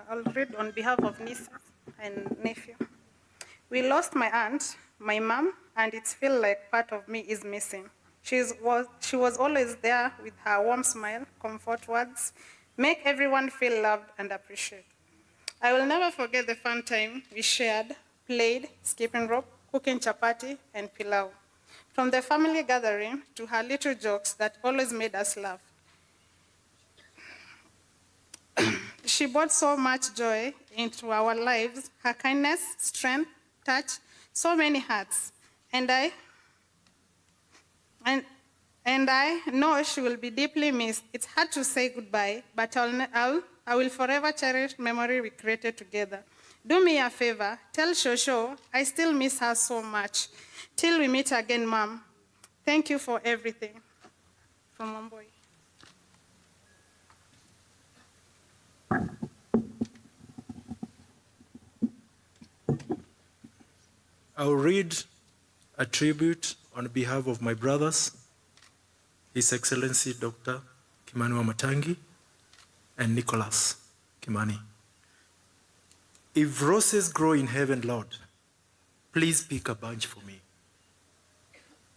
I'll read on behalf of nieces and nephew. We lost my aunt, my mom, and it feels like part of me is missing. She was always there with her warm smile, comfort words, make everyone feel loved and appreciated. I will never forget the fun time we shared, played, skipping rope, cooking chapati, and pilau. From the family gathering to her little jokes that always made us laugh. She brought so much joy into our lives, her kindness, strength, touch, so many hearts. And I, and, and I know she will be deeply missed. It's hard to say goodbye, but I will forever cherish memory we created together. Do me a favor, tell Shosho I still miss her so much. Till we meet again, Mom. Thank you for everything. From Momboy. I'll read a tribute on behalf of my brothers, His Excellency Dr. Kimani Wamatangi and Nicholas Kimani. If roses grow in heaven, Lord, please pick a bunch for me.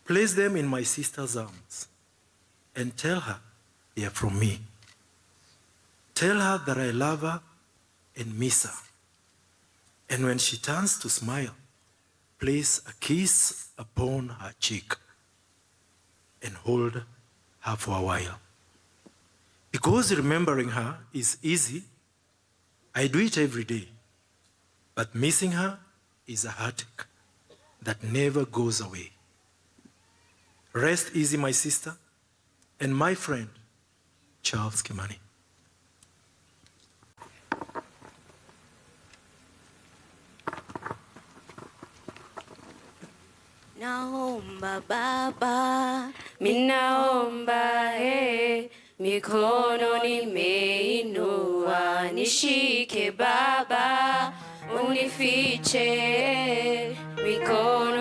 Place them in my sister's arms and tell her they are from me. Tell her that I love her and miss her. And when she turns to smile, place a kiss upon her cheek and hold her for a while. Because remembering her is easy, I do it every day. But missing her is a heartache that never goes away. Rest easy, my sister, and my friend, Charles Kimani. Naomba Baba, minaomba mikono nimeinua, nishike Baba, unifiche mikono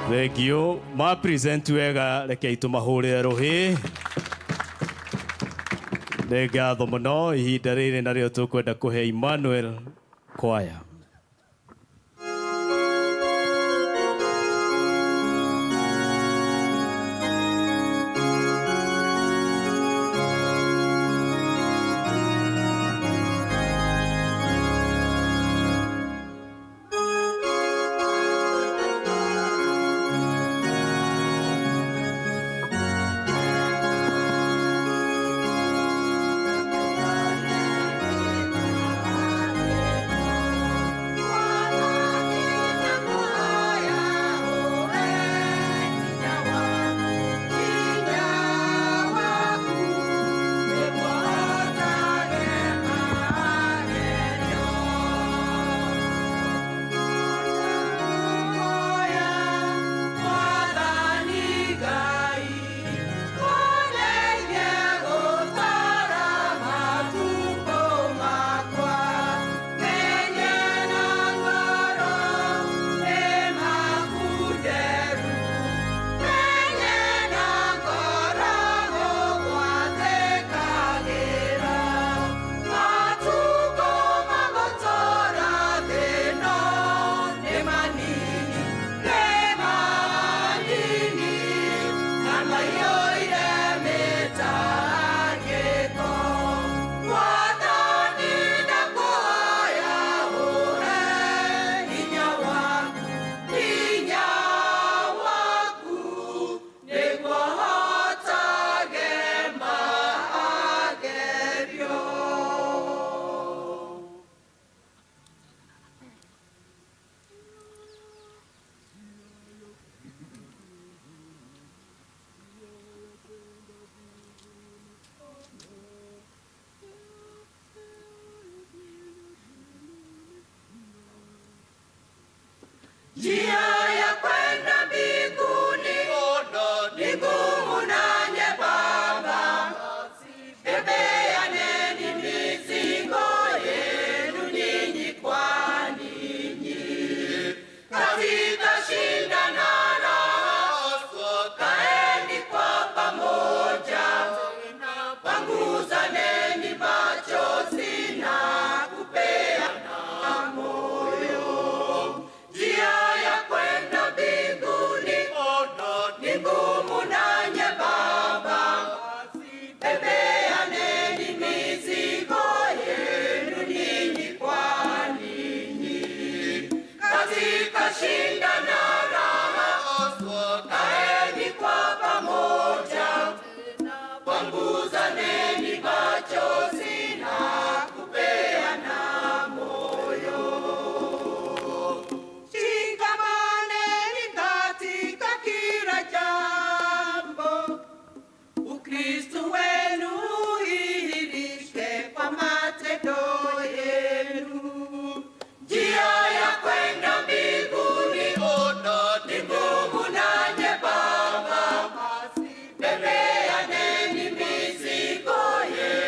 Thengio ma present wega reke itumahurire ruhi. Nĩ ngatho mũno ihinda rĩrĩ narĩo tũkwenda kũhe Emmanuel Choir. Bebeaneni mizigo yetu.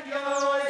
Thank you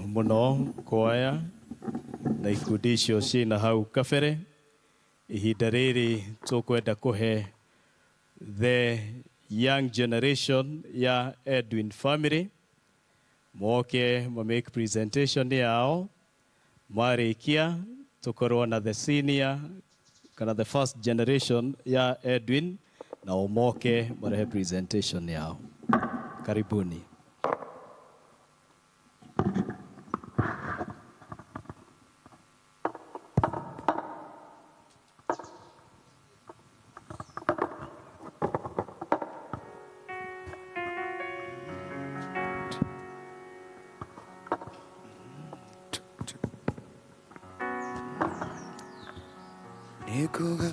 muno kwaya na ikundi icio ciina hau kabere. Ihinda rĩrĩ tũkwenda kũhe the young generation ya Edwin family moke ma make presentation yao, marĩkia tũkorwo na the senior kana the first generation ya Edwin na moke marehe presentation yao. Karibuni. Nikuga